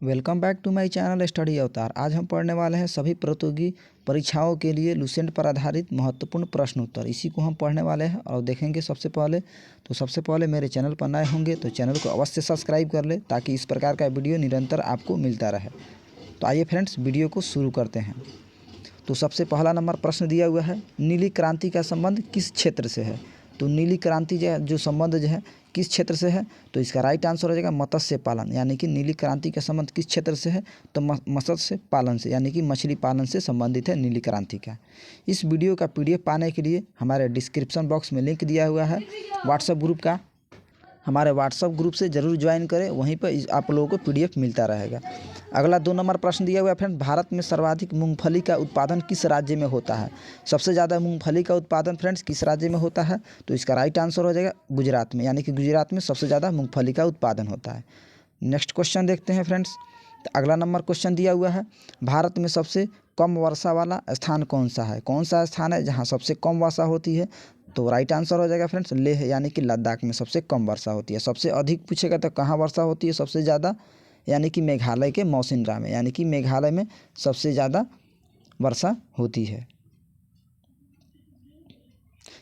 Welcome back to my channel study avatar. आज हम पढ़ने वाले हैं सभी प्रतियोगी परीक्षाओं के लिए लुसेंट पर आधारित महत्वपूर्ण प्रश्न उत्तर। इसी को हम पढ़ने वाले हैं और देखेंगे। सबसे पहले मेरे चैनल पर नए होंगे तो चैनल को अवश्य सब्सक्राइब कर ले ताकि इस प्रकार का वीडियो निरंतर आपको मिलता रहे। तो आइए फ्रेंड्स, वीडियो को शुरू करते हैं। तो सबसे पहला नंबर प्रश्न दिया हुआ है, नीली क्रांति का संबंध किस क्षेत्र से है। तो नीली क्रांति जो संबंध जो है किस क्षेत्र से है, तो इसका राइट आंसर हो जाएगा मत्स्य पालन। यानी कि नीली क्रांति का संबंध किस क्षेत्र से है, तो मत्स्य पालन से, यानी कि मछली पालन से संबंधित है नीली क्रांति का। इस वीडियो का PDF पाने के लिए हमारे डिस्क्रिप्शन बॉक्स में लिंक दिया हुआ है व्हाट्सएप ग्रुप का। हमारे व्हाट्सएप ग्रुप से ज़रूर ज्वाइन करें, वहीं पर आप लोगों को PDF मिलता रहेगा। अगला 2 नंबर प्रश्न दिया हुआ है फ्रेंड, भारत में सर्वाधिक मूंगफली का उत्पादन किस राज्य में होता है। सबसे ज़्यादा मूंगफली का उत्पादन फ्रेंड्स किस राज्य में होता है, तो इसका राइट आंसर हो जाएगा गुजरात में। यानी कि गुजरात में सबसे ज़्यादा मूंगफली का उत्पादन होता है। नेक्स्ट क्वेश्चन देखते हैं फ्रेंड्स। अगला नंबर क्वेश्चन दिया हुआ है, भारत में सबसे कम वर्षा वाला स्थान कौन सा है। कौन सा स्थान है जहाँ सबसे कम वर्षा होती है, तो राइट आंसर हो जाएगा फ्रेंड्स लेह, यानी कि लद्दाख में सबसे कम वर्षा होती है। सबसे अधिक पूछेगा तो कहाँ वर्षा होती है सबसे ज़्यादा, यानी कि मेघालय के मौसिनराम में, यानी कि मेघालय में सबसे ज़्यादा वर्षा होती है,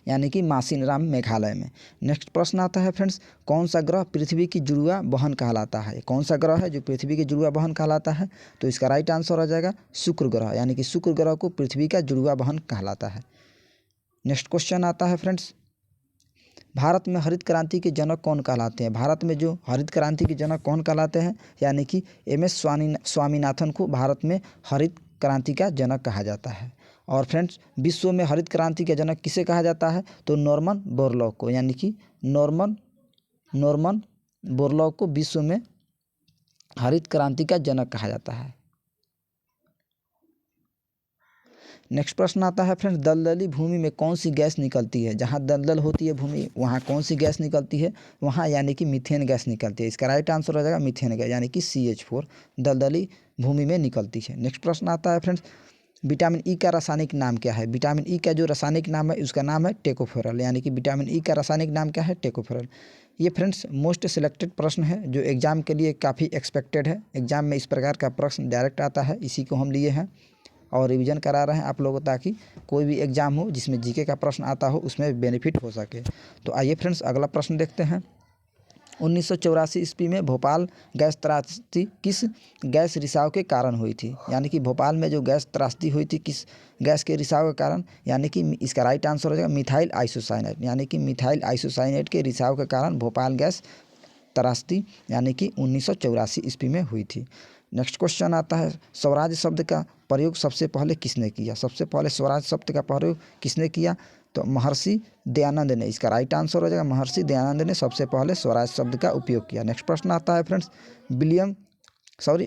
यानी कि मासिनराम मेघालय में। नेक्स्ट प्रश्न आता है फ्रेंड्स, कौन सा ग्रह पृथ्वी की जुड़वा बहन कहलाता है। कौन सा ग्रह है जो पृथ्वी की जुड़वा बहन कहलाता है, तो इसका राइट आंसर हो जाएगा शुक्र ग्रह। यानी कि शुक्र ग्रह को पृथ्वी का जुड़वा बहन कहलाता है। नेक्स्ट क्वेश्चन आता है फ्रेंड्स, भारत में हरित क्रांति के जनक कौन कहलाते हैं। भारत में जो हरित क्रांति के जनक कौन कहलाते हैं, यानी कि MS स्वामीनाथन को भारत में हरित क्रांति का जनक कहा जाता है। और फ्रेंड्स, विश्व में हरित क्रांति का जनक किसे कहा जाता है, तो नॉर्मन बोरलॉग को, यानी कि नॉर्मन बोरलॉग को विश्व में हरित क्रांति का जनक कहा जाता है। नेक्स्ट प्रश्न आता है फ्रेंड्स, दलदली भूमि में कौन सी गैस निकलती है। जहाँ दलदल होती है भूमि वहाँ कौन सी गैस निकलती है, वहाँ यानी कि मीथेन गैस निकलती है। इसका राइट आंसर हो जाएगा मीथेन गैस, यानी कि CH4 दलदली भूमि में निकलती है। नेक्स्ट प्रश्न आता है फ्रेंड्स, विटामिन E का रासायनिक नाम क्या है। विटामिन E का जो रासायनिक नाम है उसका नाम है टेकोफेरल, यानी कि विटामिन E का रासायनिक नाम क्या है, टेकोफेरल। ये फ्रेंड्स मोस्ट सिलेक्टेड प्रश्न है जो एग्जाम के लिए काफ़ी एक्सपेक्टेड है। एग्जाम में इस प्रकार का प्रश्न डायरेक्ट आता है, इसी को हम लिए हैं और रिवीजन करा रहे हैं आप लोगों, ताकि कोई भी एग्जाम हो जिसमें GK का प्रश्न आता हो उसमें बेनिफिट हो सके। तो आइए फ्रेंड्स, अगला प्रश्न देखते हैं। 1984 ईस्वी में भोपाल गैस त्रासदी किस गैस रिसाव के कारण हुई थी। यानी कि भोपाल में जो गैस त्रासदी हुई थी किस गैस के रिसाव के कारण, यानी कि इसका राइट आंसर हो जाएगा मिथाइल आइसोसाइनेट। यानी कि मिथाइल आइसोसाइनेट के रिसाव के कारण भोपाल गैस त्रासदी यानी कि 1984 ईस्वी में हुई थी। नेक्स्ट क्वेश्चन आता है, स्वराज शब्द का प्रयोग सबसे पहले किसने किया। सबसे पहले स्वराज शब्द का प्रयोग किसने किया, तो महर्षि दयानंद ने। इसका राइट आंसर हो जाएगा महर्षि दयानंद ने सबसे पहले स्वराज शब्द का उपयोग किया। नेक्स्ट प्रश्न आता है फ्रेंड्स,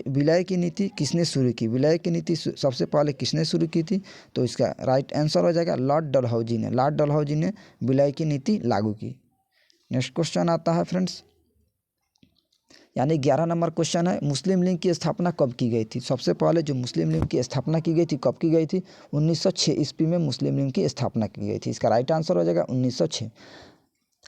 विलय की नीति किसने शुरू की। विलय की नीति सबसे पहले किसने शुरू की थी, तो इसका राइट आंसर हो जाएगा लॉर्ड डलहौजी ने। लॉर्ड डलहौजी ने विलय की नीति लागू की। नेक्स्ट क्वेश्चन आता है फ्रेंड्स, यानी 11 नंबर क्वेश्चन है, मुस्लिम लीग की स्थापना कब की गई थी। सबसे पहले जो मुस्लिम लीग की स्थापना की गई थी कब की गई थी, 1906 ईस्वी में मुस्लिम लीग की स्थापना की गई थी। इसका राइट आंसर हो जाएगा 1906।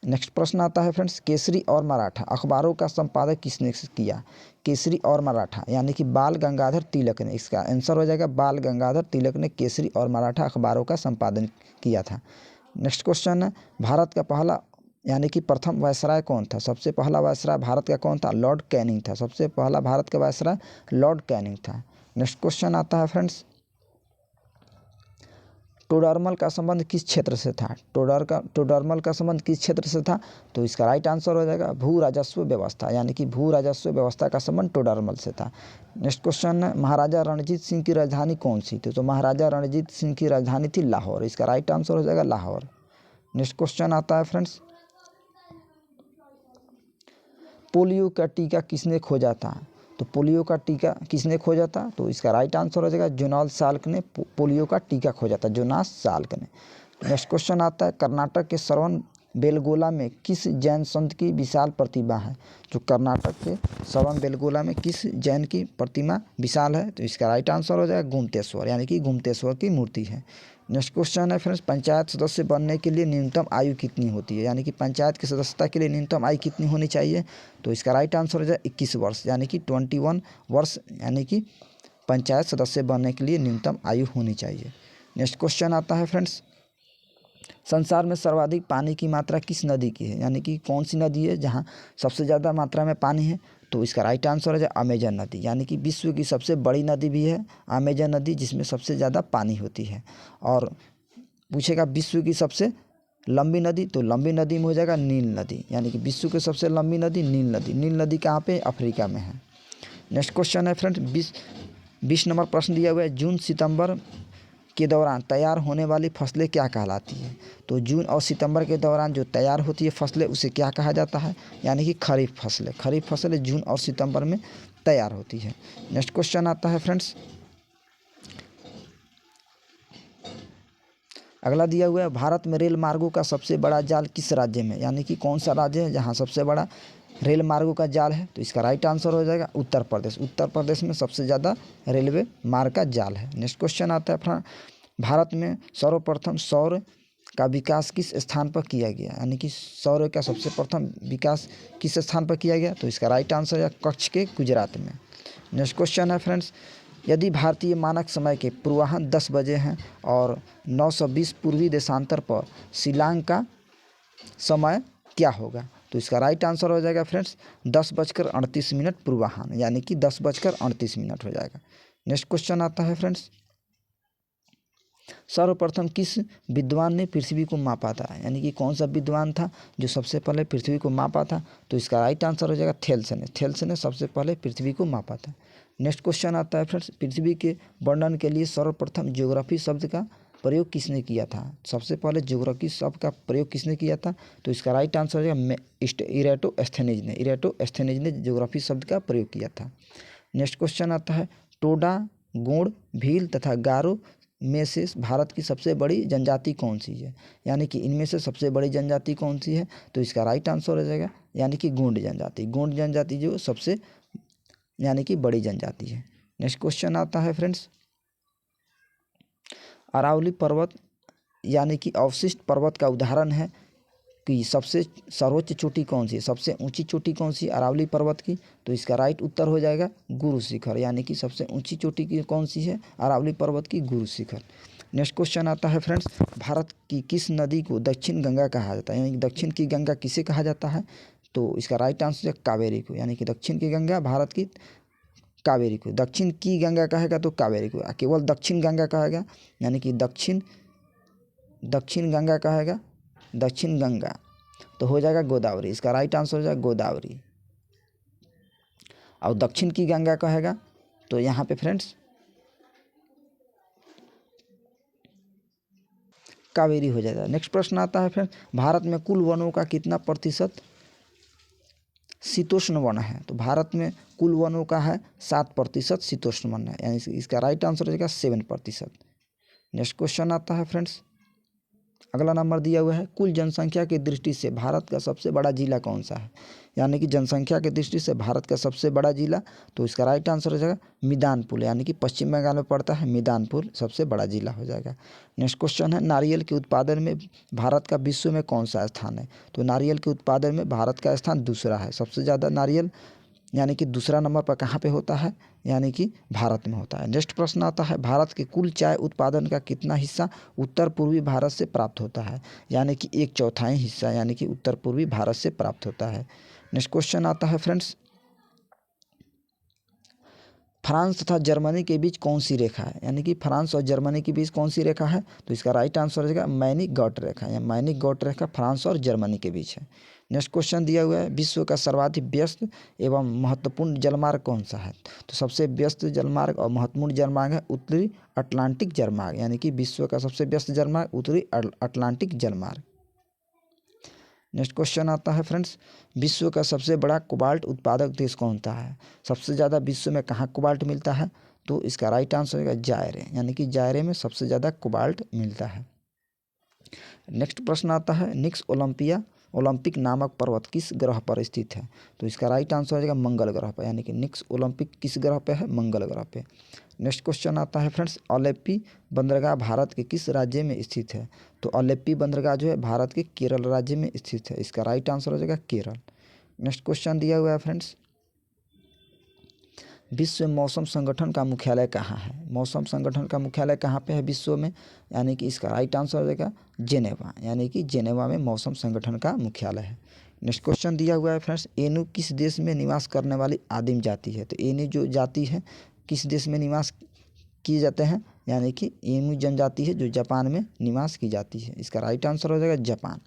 नेक्स्ट प्रश्न आता है फ्रेंड्स, केसरी और मराठा अखबारों का संपादक किसने किया। केसरी और मराठा यानी कि बाल गंगाधर तिलक ने। इसका आंसर हो जाएगा बाल गंगाधर तिलक ने केसरी और मराठा अखबारों का संपादन किया था। नेक्स्ट क्वेश्चन है, भारत का पहला यानी कि प्रथम वायसराय कौन था। सबसे पहला वायसराय भारत का कौन था, लॉर्ड कैनिंग था। सबसे पहला भारत का वायसराय लॉर्ड कैनिंग था। नेक्स्ट क्वेश्चन आता है फ्रेंड्स, टोडरमल का संबंध किस क्षेत्र से था। टोडरमल का संबंध किस क्षेत्र से था, तो इसका राइट आंसर हो जाएगा भू राजस्व व्यवस्था, यानी कि भू राजस्व व्यवस्था का संबंध टोडरमल से था। नेक्स्ट क्वेश्चन है, महाराजा रणजीत सिंह की राजधानी कौन सी थी। तो महाराजा रणजीत सिंह की राजधानी थी लाहौर। इसका राइट आंसर हो जाएगा लाहौर। नेक्स्ट क्वेश्चन आता है फ्रेंड्स, पोलियो का टीका किसने खोजा था। तो पोलियो का टीका किसने खोजा था, तो इसका राइट आंसर हो जाएगा जोनास साल्क ने पोलियो का टीका खोजा था, जोनास साल्क ने। नेक्स्ट क्वेश्चन आता है, कर्नाटक के श्रवण बेलगोला में किस जैन संत की विशाल प्रतिमा है। जो कर्नाटक के श्रवण बेलगोला में किस जैन की प्रतिमा विशाल है, तो इसका राइट आंसर हो जाएगा गुमतेश्वर, यानी कि गुमतेश्वर की मूर्ति है। नेक्स्ट क्वेश्चन है फ्रेंड्स, पंचायत सदस्य बनने के लिए न्यूनतम आयु कितनी होती है, यानी कि पंचायत की सदस्यता के लिए न्यूनतम आयु कितनी होनी चाहिए। तो इसका राइट आंसर हो जाए 21 वर्ष, यानी कि 21 वर्ष, यानी कि पंचायत सदस्य बनने के लिए न्यूनतम आयु होनी चाहिए। नेक्स्ट क्वेश्चन आता है फ्रेंड्स, संसार में सर्वाधिक पानी की मात्रा किस नदी की है, यानी कि कौन सी नदी है जहाँ सबसे ज़्यादा मात्रा में पानी है। तो इसका राइट आंसर है अमेजन नदी, यानी कि विश्व की सबसे बड़ी नदी भी है अमेजन नदी, जिसमें सबसे ज़्यादा पानी होती है। और पूछेगा विश्व की सबसे लंबी नदी, तो लंबी नदी में हो जाएगा नील नदी, यानी कि विश्व की सबसे लंबी नदी नील नदी। नील नदी कहाँ पे, अफ्रीका में है। नेक्स्ट क्वेश्चन है फ्रेंड, 20 नंबर प्रश्न दिया हुआ है, जून सितंबर के दौरान तैयार होने वाली फसलें क्या कहलाती है। तो जून और सितंबर के दौरान जो तैयार होती है फसलें उसे क्या कहा जाता है, यानी कि खरीफ फसलें। खरीफ फसलें जून और सितंबर में तैयार होती है। नेक्स्ट क्वेश्चन आता है फ्रेंड्स, अगला दिया हुआ है, भारत में रेल मार्गों का सबसे बड़ा जाल किस राज्य में, यानी कि कौन सा राज्य है जहाँ सबसे बड़ा रेल मार्गों का जाल है। तो इसका राइट आंसर हो जाएगा उत्तर प्रदेश। उत्तर प्रदेश में सबसे ज़्यादा रेलवे मार्ग का जाल है। नेक्स्ट क्वेश्चन आता है, भारत में सर्वप्रथम सौर का विकास किस स्थान पर किया गया, यानी कि सौर का सबसे प्रथम विकास किस स्थान पर किया गया। तो इसका राइट आंसर है कच्छ के गुजरात में। नेक्स्ट क्वेश्चन है फ्रेंड्स, यदि भारतीय मानक समय के पूर्वाह्न 10 बजे हैं और 920 पूर्वी देशांतर पर शिलांग का समय क्या होगा। तो इसका राइट आंसर हो जाएगा फ्रेंड्स 10:38 पूर्वाह्न, यानी कि 10:38 हो जाएगा। नेक्स्ट क्वेश्चन आता है फ्रेंड्स, सर्वप्रथम किस विद्वान ने पृथ्वी को मापा था, यानी कि कौन सा विद्वान था जो सबसे पहले पृथ्वी को मापा था। तो इसका राइट आंसर हो जाएगा थेल्स ने। थेल्स ने सबसे पहले पृथ्वी को मापा था। नेक्स्ट क्वेश्चन आता है फ्रेंड्स, पृथ्वी के वर्णन के लिए सर्वप्रथम ज्योग्राफी शब्द का प्रयोग किसने किया था। सबसे पहले ज्योग्राफी शब्द का प्रयोग किसने किया था। तो इसका राइट आंसर हो जाएगा इरेटोस्थेनीज ने। इरेटोस्थेनीज ने ज्योग्राफी शब्द का प्रयोग किया था। नेक्स्ट क्वेश्चन आता है, टोडा, गोंड, भील तथा गारो में से भारत की सबसे बड़ी जनजाति कौन सी है, यानी कि इनमें से सबसे बड़ी जनजाति कौन सी है। तो इसका राइट आंसर हो जाएगा यानी कि गोंड जनजाति। गोंड जनजाति जो सबसे यानी कि बड़ी जनजाति है। नेक्स्ट क्वेश्चन आता है फ्रेंड्स, अरावली पर्वत यानी कि अवशिष्ट पर्वत का उदाहरण है कि सबसे सर्वोच्च चोटी कौन सी है, सबसे ऊंची चोटी कौन सी अरावली पर्वत की। तो इसका राइट उत्तर हो जाएगा गुरु शिखर, यानी कि सबसे ऊंची चोटी की कौन सी है अरावली पर्वत की, गुरु शिखर। नेक्स्ट क्वेश्चन आता है फ्रेंड्स, भारत की किस नदी को दक्षिण गंगा कहा जाता है, यानी कि दक्षिण की गंगा किसे कहा जाता है। तो इसका राइट आंसर है कावेरी को, यानी कि दक्षिण की गंगा भारत की कावेरी को। दक्षिण की गंगा कहेगा तो कावेरी को, केवल दक्षिण गंगा कहेगा यानी कि दक्षिण गंगा कहेगा दक्षिण गंगा तो हो जाएगा गोदावरी। इसका राइट आंसर हो जाएगा गोदावरी। और दक्षिण की गंगा कहेगा तो यहाँ पे फ्रेंड्स कावेरी हो जाएगा। नेक्स्ट प्रश्न आता है फ्रेंड्स, भारत में कुल वनों का कितना प्रतिशत शीतोष्ण वन है। तो भारत में कुल वनों का है 7% शीतोष्ण वन है, यानी इसका राइट आंसर हो जाएगा 7%। नेक्स्ट क्वेश्चन आता है फ्रेंड्स, अगला नंबर दिया हुआ है, कुल जनसंख्या की दृष्टि से भारत का सबसे बड़ा जिला कौन सा है, यानी कि जनसंख्या की दृष्टि से भारत का सबसे बड़ा जिला। तो इसका राइट आंसर हो जाएगा मिदानपुर, यानी कि पश्चिम बंगाल में पड़ता है मिदानपुर सबसे बड़ा जिला हो जाएगा। नेक्स्ट क्वेश्चन है, नारियल के उत्पादन में भारत का विश्व में कौन सा स्थान है। तो नारियल के उत्पादन में भारत का स्थान दूसरा है। सबसे ज़्यादा नारियल यानी कि दूसरा नंबर पर कहाँ पे होता है, यानी कि भारत में होता है। नेक्स्ट प्रश्न आता है, भारत के कुल चाय उत्पादन का कितना हिस्सा उत्तर पूर्वी भारत से प्राप्त होता है, यानी कि 1/4 हिस्सा यानी कि उत्तर पूर्वी भारत से प्राप्त होता है। नेक्स्ट क्वेश्चन आता है फ्रेंड्स, फ्रांस तथा जर्मनी के बीच कौन सी रेखा है, यानी कि फ्रांस और जर्मनी के बीच कौन सी रेखा है। तो इसका राइट आंसर हो जाएगा मैनिक-गॉट रेखा, या मैनिक-गॉट रेखा फ्रांस और जर्मनी के बीच है। नेक्स्ट क्वेश्चन दिया हुआ है, विश्व का सर्वाधिक व्यस्त एवं महत्वपूर्ण जलमार्ग कौन सा है। तो सबसे व्यस्त जलमार्ग और महत्वपूर्ण जलमार्ग है उत्तरी अटलांटिक जलमार्ग, यानी कि विश्व का सबसे व्यस्त जलमार्ग उत्तरी अटलांटिक जलमार्ग। नेक्स्ट क्वेश्चन आता है फ्रेंड्स, विश्व का सबसे बड़ा कोबाल्ट उत्पादक देश कौन सा है। सबसे ज़्यादा विश्व में कहाँ कोबाल्ट मिलता है। तो इसका राइट आंसर होगा जायरे, यानी कि जायरे में सबसे ज़्यादा कोबाल्ट मिलता है। नेक्स्ट प्रश्न आता है, निक्स ओलंपिया ओलंपिक नामक पर्वत किस ग्रह पर स्थित है? तो इसका राइट आंसर हो जाएगा मंगल ग्रह पर, यानी कि निक्स ओलंपिक किस ग्रह पे है? मंगल ग्रह पे। नेक्स्ट क्वेश्चन आता है फ्रेंड्स, अलेप्पी बंदरगाह भारत के किस राज्य में स्थित है? तो अलेप्पी बंदरगाह जो है भारत के केरल राज्य में स्थित है। इसका राइट आंसर हो जाएगा केरल। नेक्स्ट क्वेश्चन दिया हुआ है फ्रेंड्स, विश्व मौसम संगठन का मुख्यालय कहाँ है? मौसम संगठन का मुख्यालय कहाँ पे है विश्व में? यानी कि इसका राइट आंसर हो जाएगा जेनेवा, यानी कि जेनेवा में मौसम संगठन का मुख्यालय है। नेक्स्ट क्वेश्चन दिया हुआ है फ्रेंड्स, एनु किस देश में निवास करने वाली आदिम जाति है? तो एनु जो जाति है किस देश में निवास किए जाते हैं? यानी कि एनु जनजाति है जो जापान में निवास की जाती है। इसका राइट आंसर हो जाएगा जापान।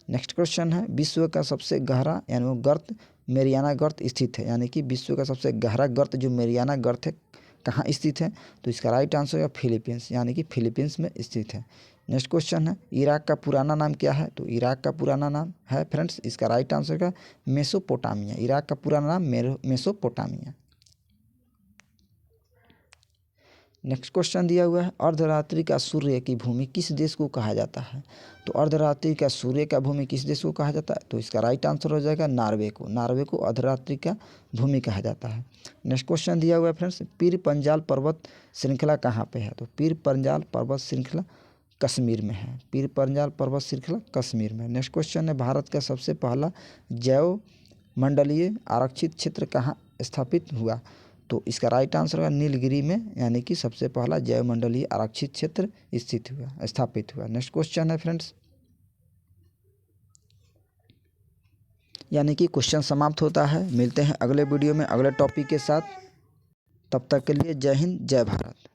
नेक्स्ट क्वेश्चन है, विश्व का सबसे गहरा यानी वो गर्त मेरियाना गर्त स्थित है? यानी कि विश्व का सबसे गहरा गर्त जो मेरियाना गर्त है कहाँ स्थित है? तो इसका राइट आंसर है फिलीपींस, यानी कि फिलीपींस में स्थित है। नेक्स्ट क्वेश्चन है, इराक का पुराना नाम क्या है? तो इराक का पुराना नाम है फ्रेंड्स, इसका राइट आंसर का मेसोपोटामिया। इराक का पुराना नाम मेसोपोटामिया। नेक्स्ट क्वेश्चन दिया हुआ है, अर्धरात्रि का सूर्य की भूमि किस देश को कहा जाता है? तो अर्धरात्रि का सूर्य का भूमि किस देश को कहा जाता है? तो इसका राइट आंसर हो जाएगा नॉर्वे को। नॉर्वे को अर्धरात्रि का भूमि कहा जाता है। नेक्स्ट क्वेश्चन दिया हुआ है फ्रेंड्स, पीर पंजाल पर्वत श्रृंखला कहाँ पे है? तो पीर पंजाल पर्वत श्रृंखला कश्मीर में है। पीर पंजाल पर्वत श्रृंखला कश्मीर में। नेक्स्ट क्वेश्चन है, भारत का सबसे पहला जैव मंडलीय आरक्षित क्षेत्र कहाँ स्थापित हुआ? तो इसका राइट आंसर होगा नीलगिरी में, यानी कि सबसे पहला जैव मंडलीय आरक्षित क्षेत्र स्थापित हुआ। नेक्स्ट क्वेश्चन है फ्रेंड्स, यानी कि क्वेश्चन समाप्त होता है। मिलते हैं अगले वीडियो में अगले टॉपिक के साथ। तब तक के लिए जय हिंद, जय भारत।